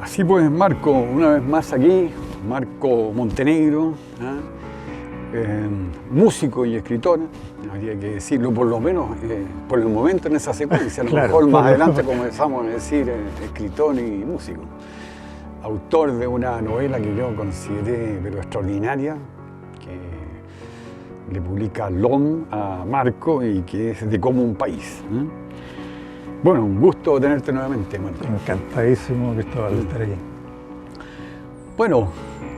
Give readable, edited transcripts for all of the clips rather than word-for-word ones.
Así pues, Marco, una vez más aquí, Marco Montenegro, músico y escritor, habría que decirlo por lo menos por el momento en esa secuencia, a lo mejor más adelante comenzamos a decir escritor y músico. Autor de una novela que yo consideré pero extraordinaria, que le publica LOM a Marco y que es De Como un País. Bueno, un gusto tenerte nuevamente, Marco. Encantadísimo, Cristóbal, de estar aquí. Bueno,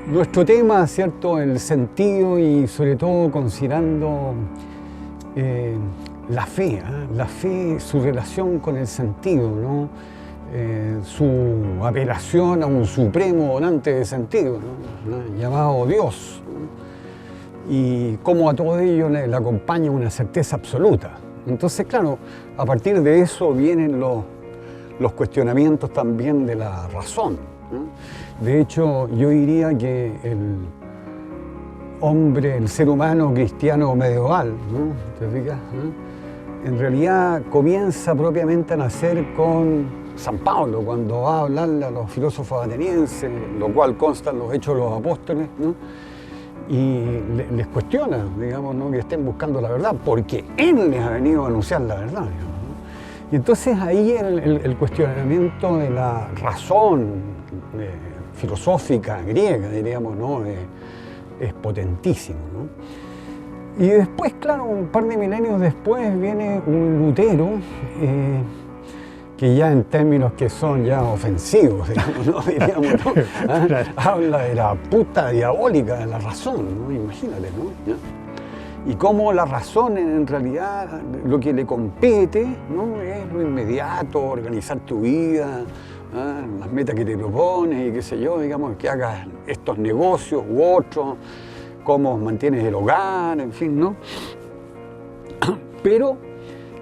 nuestro tema, ¿cierto?, el sentido y sobre todo considerando la fe, su relación con el sentido, ¿no? Su apelación a un supremo donante de sentido, ¿no? Llamado Dios, ¿no? Y cómo a todo ello le acompaña una certeza absoluta. Entonces, claro, a partir de eso vienen los cuestionamientos también de la razón, ¿no? De hecho, yo diría que el hombre, el ser humano cristiano medieval, ¿no? ¿Te fijas? ¿no? En realidad comienza propiamente a nacer con San Pablo, cuando va a hablarle a los filósofos atenienses, lo cual consta en los Hechos de los Apóstoles, ¿no? Y les cuestiona, digamos, ¿no?, que estén buscando la verdad, porque Él les ha venido a anunciar la verdad, digamos, ¿no? Y entonces ahí el cuestionamiento de la razón filosófica griega, diríamos, ¿no?, es potentísimo, ¿no? Y después, claro, un par de milenios después viene un Lutero, que ya en términos que son ya ofensivos, digamos, ¿no? Diríamos, ¿no? Claro. Habla de la puta diabólica de la razón, ¿no? Imagínate, ¿no? ¿Ya? Y cómo la razón en realidad lo que le compete, ¿no?, es lo inmediato, organizar tu vida, las metas que te propones y qué sé yo, digamos, que hagas estos negocios u otros, cómo mantienes el hogar, en fin, ¿no? Pero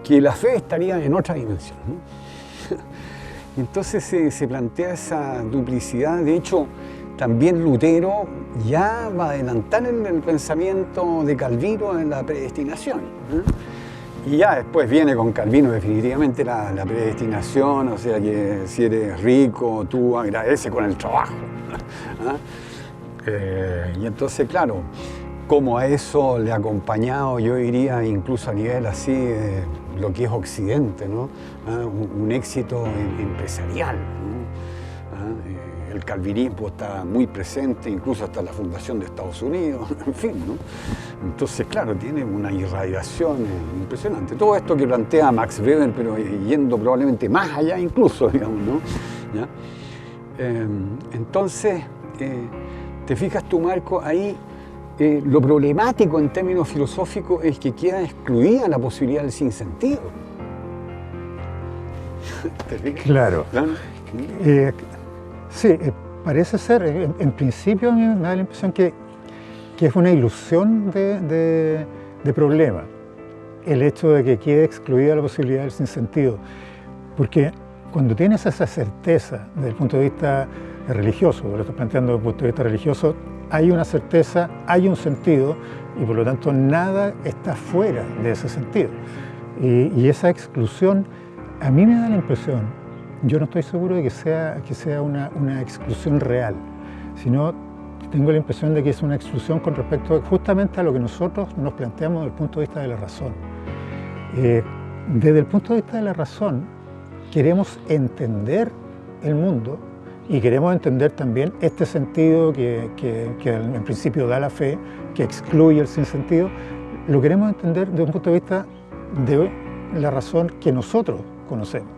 que la fe estaría en otra dimensión, ¿no? Entonces se plantea esa duplicidad. De hecho, también Lutero ya va a adelantar en el pensamiento de Calvino en la predestinación, ¿eh? Y ya después viene con Calvino definitivamente la predestinación, o sea que si eres rico, tú agradece con el trabajo. Y entonces, claro, como a eso le ha acompañado, yo diría, incluso a nivel así, lo que es Occidente, ¿no? Un éxito empresarial, ¿no? El calvinismo está muy presente, incluso hasta la fundación de Estados Unidos, en fin, ¿no? Entonces, claro, tiene una irradiación impresionante. Todo esto que plantea Max Weber, pero yendo probablemente más allá incluso, digamos, ¿no? ¿Ya? Entonces, te fijas tú, Marco, ahí lo problemático en términos filosóficos es que queda excluida la posibilidad del sinsentido. ¿Te fijas? Claro. Sí, parece ser, en principio a mí me da la impresión que es una ilusión de problema el hecho de que quede excluida la posibilidad del sinsentido. Porque cuando tienes esa certeza desde el punto de vista religioso, lo estás planteando desde el punto de vista religioso, hay una certeza, hay un sentido y por lo tanto nada está fuera de ese sentido. Y esa exclusión, a mí me da la impresión, yo no estoy seguro de que sea una exclusión real, sino tengo la impresión de que es una exclusión con respecto justamente a lo que nosotros nos planteamos desde el punto de vista de la razón. Desde el punto de vista de la razón, queremos entender el mundo y queremos entender también este sentido que en principio da la fe, que excluye el sinsentido, lo queremos entender desde un punto de vista de la razón que nosotros conocemos.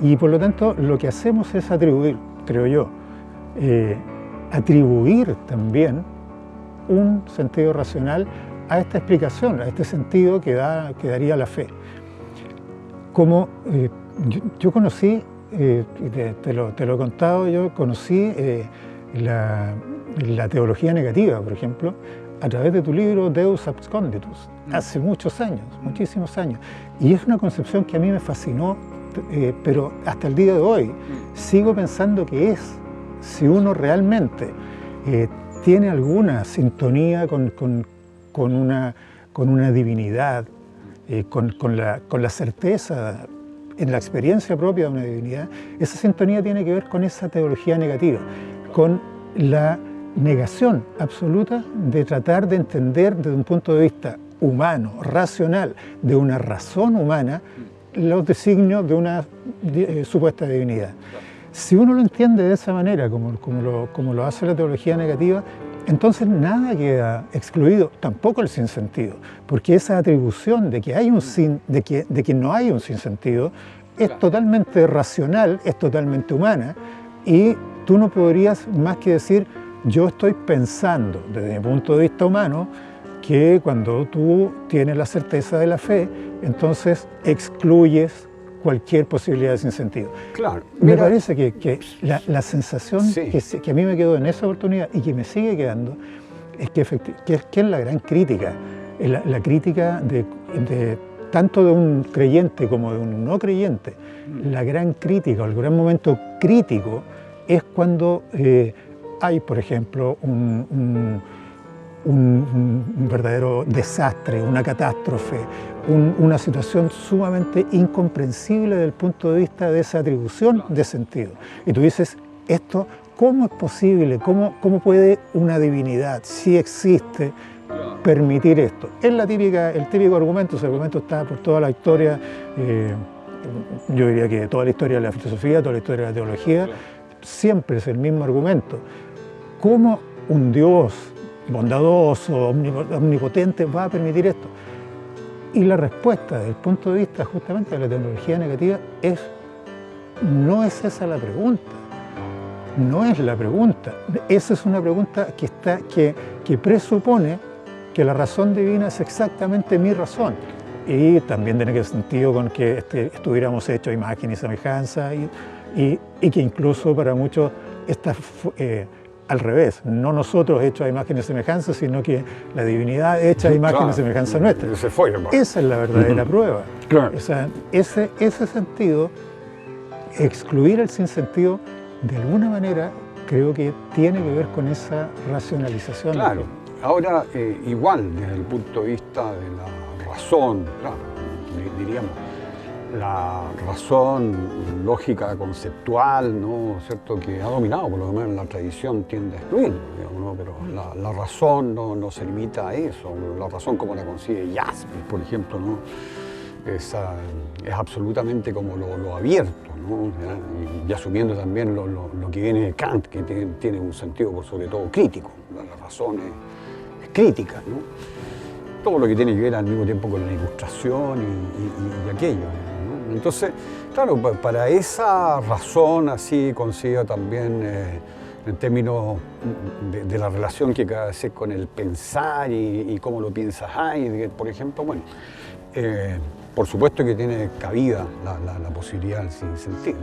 Y por lo tanto lo que hacemos es atribuir, creo yo, atribuir también un sentido racional a esta explicación, a este sentido que daría la fe. Como yo conocí, te lo he contado, yo conocí la teología negativa, por ejemplo, a través de tu libro Deus Absconditus, hace muchos años, muchísimos años. Y es una concepción que a mí me fascinó, pero hasta el día de hoy sigo pensando que si uno realmente tiene alguna sintonía con una divinidad, con la certeza en la experiencia propia de una divinidad, esa sintonía tiene que ver con esa teología negativa, con la negación absoluta de tratar de entender desde un punto de vista humano, racional, de una razón humana, los designios de una supuesta divinidad. Si uno lo entiende de esa manera, como lo hace la teología negativa, entonces nada queda excluido, tampoco el sinsentido, porque esa atribución de que hay un de que no hay un sinsentido es totalmente racional, es totalmente humana, y tú no podrías más que decir, yo estoy pensando desde mi punto de vista humano que cuando tú tienes la certeza de la fe, entonces excluyes cualquier posibilidad de sinsentido. Claro. Me parece que la sensación sí, que a mí me quedó en esa oportunidad y que me sigue quedando es que es la gran crítica, la crítica de tanto de un creyente como de un no creyente. La gran crítica o el gran momento crítico es cuando hay, por ejemplo, un verdadero desastre, una catástrofe, una situación sumamente incomprensible desde el punto de vista de esa atribución de sentido. Y tú dices, esto, ¿cómo es posible? ¿Cómo puede una divinidad, si existe, permitir esto? Es el típico argumento, ese argumento está por toda la historia, yo diría que toda la historia de la filosofía, toda la historia de la teología, siempre es el mismo argumento. ¿Cómo un Dios bondadoso, omnipotente, va a permitir esto? Y la respuesta desde el punto de vista justamente de la teología negativa es, no es esa la pregunta, no es la pregunta. Esa es una pregunta que presupone que la razón divina es exactamente mi razón. Y también tiene que sentido con que estuviéramos hechos a imagen y semejanza y que incluso para muchos está al revés, no nosotros hechos a imagen y semejanza, sino que la divinidad hecha a imagen y semejanza nuestra. Esa es la verdadera prueba. Claro. O sea, ese sentido, excluir el sinsentido, de alguna manera creo que tiene que ver con esa racionalización. Claro. Ahora, igual desde el punto de vista de la razón, claro, diríamos, la razón lógica conceptual, ¿no? ¿Cierto? Que ha dominado, por lo menos la tradición tiende a excluir, digamos, ¿no? Pero la razón no se limita a eso. La razón como la concibe Jaspers, por ejemplo, ¿no? Es absolutamente como lo abierto, ¿no? Y asumiendo también lo que viene de Kant, que tiene un sentido por sobre todo crítico. La razón es crítica, ¿no? Todo lo que tiene que ver al mismo tiempo con la ilustración y aquello, ¿no? Entonces, claro, para esa razón así considero también en términos de la relación que cada vez con el pensar y cómo lo piensas Heidegger, por ejemplo, bueno, por supuesto que tiene cabida la posibilidad del sinsentido,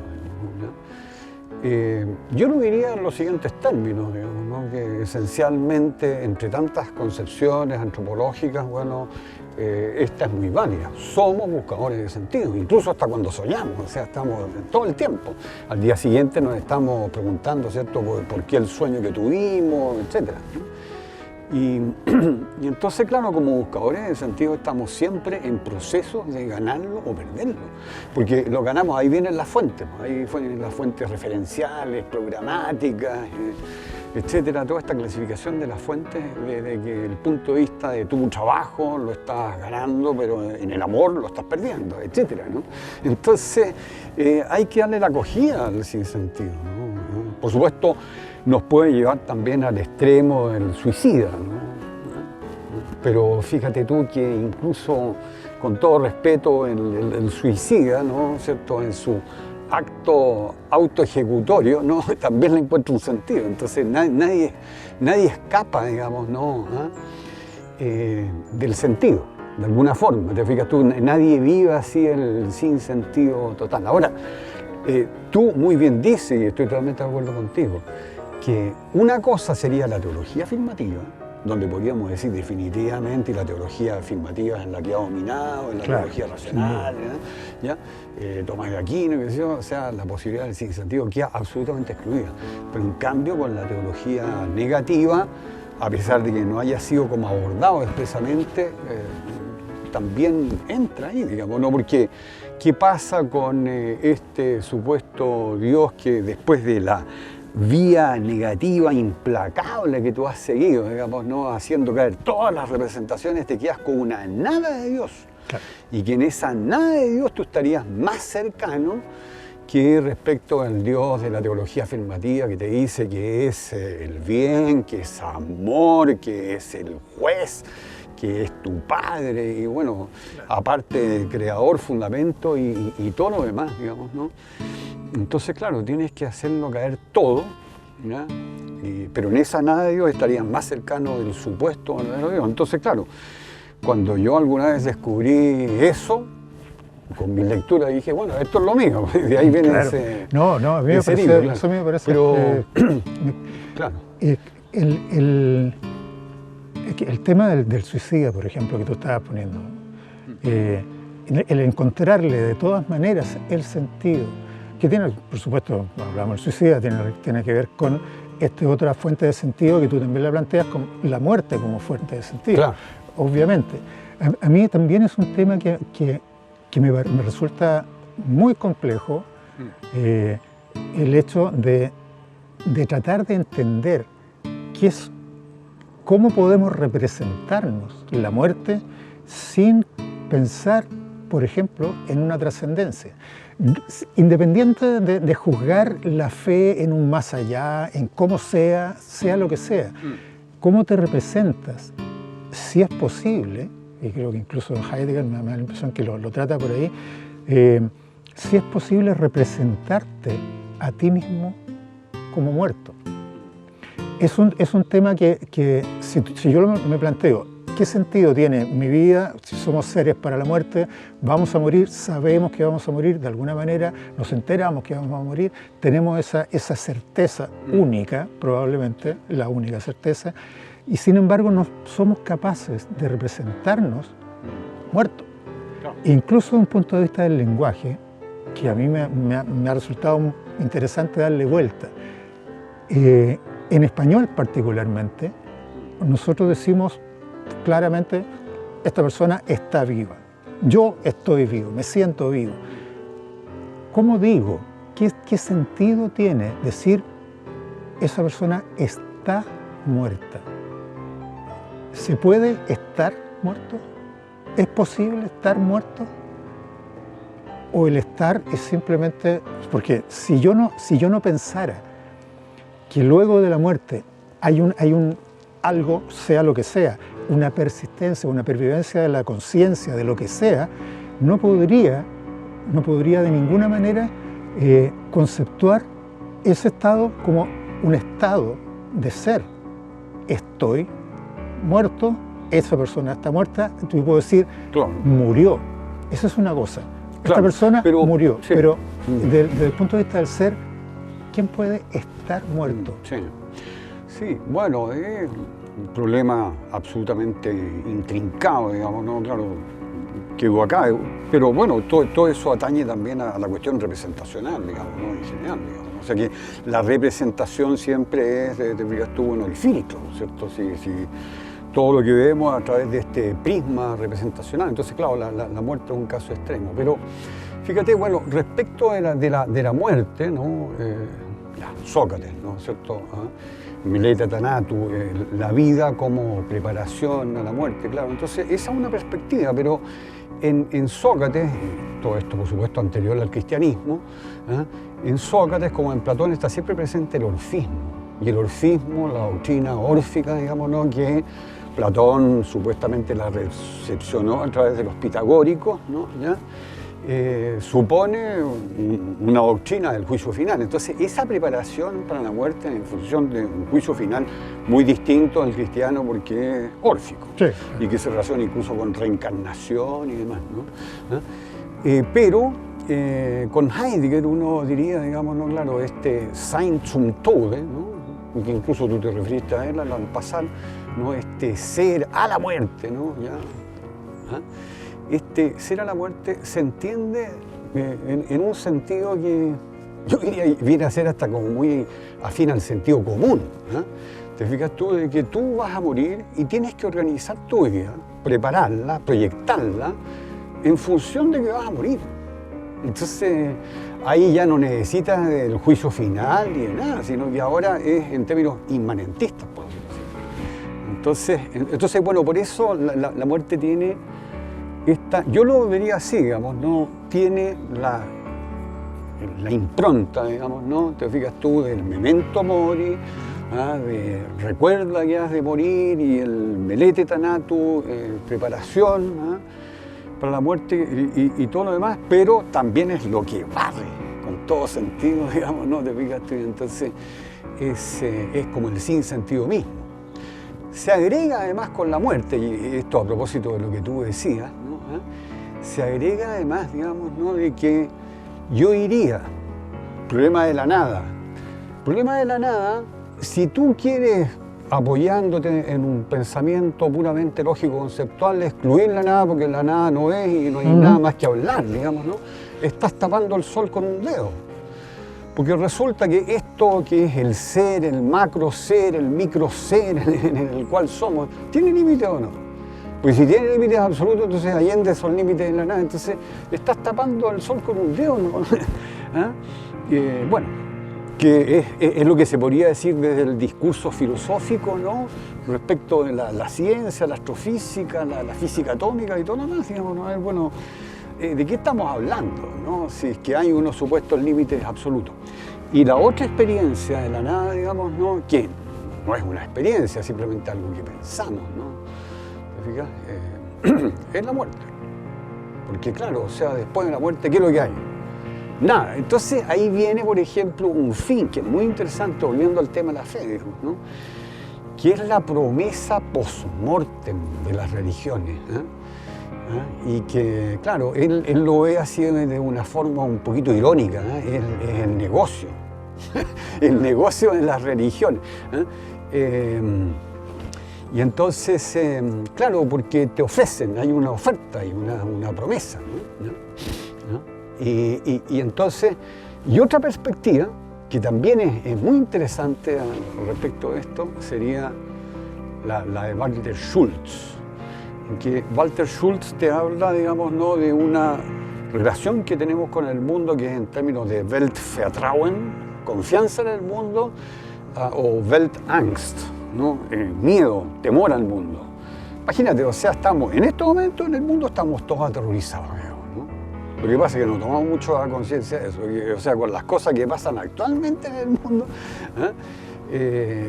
¿no? Yo lo diría en los siguientes términos, digamos, ¿no? Que esencialmente entre tantas concepciones antropológicas, bueno, esta es muy válida. Somos buscadores de sentido, incluso hasta cuando soñamos, o sea, estamos todo el tiempo. Al día siguiente nos estamos preguntando, ¿cierto?, por qué el sueño que tuvimos, etcétera, ¿no? Y entonces, claro, como buscadores de sentido estamos siempre en proceso de ganarlo o perderlo, porque lo ganamos, ahí vienen las fuentes, ahí vienen las fuentes referenciales, programáticas, etcétera, toda esta clasificación de las fuentes, de que el punto de vista de tu trabajo lo estás ganando, pero en el amor lo estás perdiendo, etcétera, ¿no? Entonces, hay que darle la acogida al sinsentido, ¿no? Por supuesto, nos puede llevar también al extremo del suicida, ¿no? Pero fíjate tú que incluso, con todo respeto, el suicida, ¿no? ¿Cierto?, en su acto autoejecutorio, ¿no? También le encuentra un sentido. Entonces nadie escapa, digamos, ¿no? Del sentido, de alguna forma. Te fijas tú, nadie vive así el sinsentido total. Ahora, tú muy bien dices, y estoy totalmente de acuerdo contigo, que una cosa sería la teología afirmativa, donde podríamos decir definitivamente la teología afirmativa es la que ha dominado, es la teología racional, ¿ya? Tomás de Aquino, qué sé yo, o sea, la posibilidad del sinsentido queda absolutamente excluida. Pero en cambio con la teología negativa, a pesar de que no haya sido como abordado expresamente, también entra ahí, digamos, ¿no? Porque ¿Qué pasa con este supuesto Dios que después de la vía negativa implacable que tú has seguido, digamos, ¿no? Haciendo caer todas las representaciones, te quedas con una nada de Dios? Claro. Y que en esa nada de Dios tú estarías más cercano que respecto al Dios de la teología afirmativa, que te dice que es el bien, que es amor, que es el juez, que es tu padre, y bueno, aparte creador, fundamento y todo lo demás, digamos, ¿no? Entonces, claro, tienes que hacerlo caer todo, ¿ya? Pero en esa nada de Dios estarías más cercano del supuesto verdadero Dios. Entonces, claro, cuando yo alguna vez descubrí eso, con mi lectura dije, bueno, esto es lo mío, de ahí viene Claro. ese... No, a mí me parece, libro, eso me parece... Pero, claro. El tema del suicida, por ejemplo, que tú estabas poniendo, el encontrarle de todas maneras el sentido, que tiene, por supuesto, hablamos del suicida, tiene que ver con esta otra fuente de sentido que tú también la planteas, con la muerte como fuente de sentido, Claro. obviamente. A mí también es un tema que me resulta muy complejo, el hecho de tratar de entender cómo podemos representarnos la muerte sin pensar, por ejemplo, en una trascendencia. Independiente de juzgar la fe en un más allá, en cómo sea lo que sea, cómo te representas, si es posible, y creo que incluso Heidegger me da la impresión que lo trata por ahí, si es posible representarte a ti mismo como muerto. Es un tema que si yo me planteo, ¿qué sentido tiene mi vida si somos seres para la muerte? Vamos a morir, sabemos que vamos a morir de alguna manera, nos enteramos que vamos a morir, tenemos esa certeza única, probablemente la única certeza, y sin embargo no somos capaces de representarnos muertos. No. Incluso desde un punto de vista del lenguaje, que a mí me ha resultado interesante darle vuelta. En español particularmente, nosotros decimos claramente, esta persona está viva. Yo estoy vivo, me siento vivo. ¿Cómo digo? ¿Qué sentido tiene decir esa persona está muerta? ¿Se puede estar muerto? ¿Es posible estar muerto? ¿O el estar es simplemente...? Porque si yo no pensara que luego de la muerte hay un algo, sea lo que sea, una persistencia, una pervivencia de la conciencia, de lo que sea, no podría de ninguna manera conceptuar ese estado como un estado de ser. Estoy muerto, esa persona está muerta, tú puedo decir, Claro. murió. Esa es una cosa. Esta Claro, persona murió, sí. pero desde el punto de vista del ser, ¿quién puede estar muerto? Sí, sí, bueno, es un problema absolutamente intrincado, digamos, ¿no? Claro, quedó acá, pero bueno, todo eso atañe también a la cuestión representacional, digamos, ¿no? En general, digamos. O sea que la representación siempre es, te fijas tú, bueno, el filtro, ¿cierto? Si todo lo que vemos a través de este prisma representacional, entonces claro, la muerte es un caso extremo, pero fíjate, bueno, respecto de la muerte, ¿no? Sócrates, ¿no es cierto? Mileta Tanatu, la vida como preparación a la muerte, claro. Entonces, esa es una perspectiva, pero en Sócrates, todo esto por supuesto anterior al cristianismo, en Sócrates como en Platón está siempre presente el orfismo. Y el orfismo, la doctrina órfica, digamos, ¿no? Que Platón supuestamente la recepcionó a través de los pitagóricos, ¿no? ¿Ya? Supone una doctrina del juicio final. Entonces, esa preparación para la muerte en función de un juicio final muy distinto al cristiano porque es órfico, Sí. y que se relaciona incluso con reencarnación y demás, ¿no? Pero con Heidegger uno diría, digamos, no, claro, este Sein zum Tode, ¿no? Que incluso tú te referiste a él al pasar, ¿no? Este ser a la muerte, ¿no? ¿Ya? Este ser a la muerte se entiende en un sentido que yo diría viene a ser hasta como muy afín al sentido común. Te fijas tú de que tú vas a morir y tienes que organizar tu vida, prepararla, proyectarla en función de que vas a morir. Entonces, ahí ya no necesitas del juicio final ni de nada, sino que ahora es en términos inmanentistas, por decirlo así. Entonces, bueno, por eso la muerte tiene esta, yo lo vería así, digamos, ¿no? Tiene la impronta, digamos, ¿no? Te fijas tú del memento mori, de recuerda que has de morir, y el melete tanatu, preparación para la muerte y todo lo demás, pero también es lo que barre con todo sentido, digamos, ¿no? Te fijas tú, entonces es como el sinsentido mismo. Se agrega además con la muerte, y esto a propósito de lo que tú decías, ¿no? Se agrega además, digamos, ¿no? De que yo iría, problema de la nada. Problema de la nada, si tú quieres, apoyándote en un pensamiento puramente lógico-conceptual, excluir la nada porque la nada no es y no hay nada más que hablar, digamos, ¿no? Estás tapando el sol con un dedo. Porque resulta que esto que es el ser, el macro ser, el micro ser en el cual somos, ¿tiene límite o no? Pues si tiene límites absolutos, entonces allende esos límites de la nada, entonces estás tapando el sol con un dedo, ¿no? Bueno, que es lo que se podría decir desde el discurso filosófico, ¿no? Respecto de la ciencia, la astrofísica, la física atómica y todo lo demás, digamos, ¿no? Bueno, ¿de qué estamos hablando, no? Si es que hay unos supuestos límites absolutos. Y la otra experiencia de la nada, digamos, ¿no? Que no es una experiencia, simplemente algo que pensamos, ¿no? ¿Te fijas? Es la muerte. Porque claro, o sea, después de la muerte, ¿qué es lo que hay? Nada. Entonces ahí viene, por ejemplo, un fin que es muy interesante, volviendo al tema de la fe, digamos, ¿no? Que es la promesa post-mortem de las religiones, y que, claro, él lo ve así de una forma un poquito irónica, es el negocio, el negocio de las religiones. Y entonces, claro, porque te ofrecen, hay una oferta, hay una promesa, ¿no? Y entonces, y otra perspectiva, que también es muy interesante respecto a esto, sería la de Walter Schultz. En que Walter Schultz te habla, digamos, ¿no? De una relación que tenemos con el mundo que es en términos de Weltvertrauen, confianza en el mundo, o Weltangst, ¿no? Miedo, temor al mundo. Imagínate, o sea, estamos, en este momento en el mundo estamos todos aterrorizados, digamos, ¿no? Lo que pasa es que no tomamos mucho conciencia de eso, o sea, con las cosas que pasan actualmente en el mundo,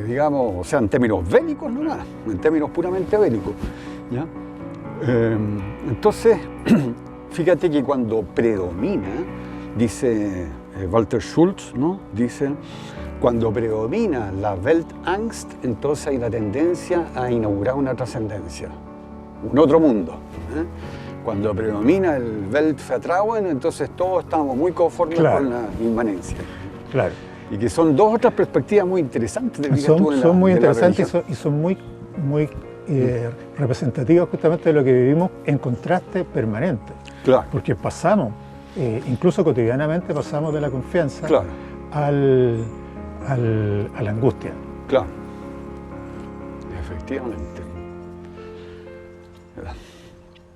digamos, o sea, en términos bélicos, no nada, en términos puramente bélicos, ¿ya? Entonces, fíjate que cuando predomina, dice Walter Schultz, ¿no? Dice, cuando predomina la Weltangst, entonces hay la tendencia a inaugurar una trascendencia, un otro mundo. Cuando predomina el Weltvertrauen, entonces todos estamos muy conformes con la inmanencia. Claro. Y que son dos otras perspectivas muy interesantes. Son muy interesantes y son muy representativas justamente de lo que vivimos en contraste permanente. Claro. Porque pasamos, incluso cotidianamente pasamos de la confianza a la angustia. Claro, efectivamente.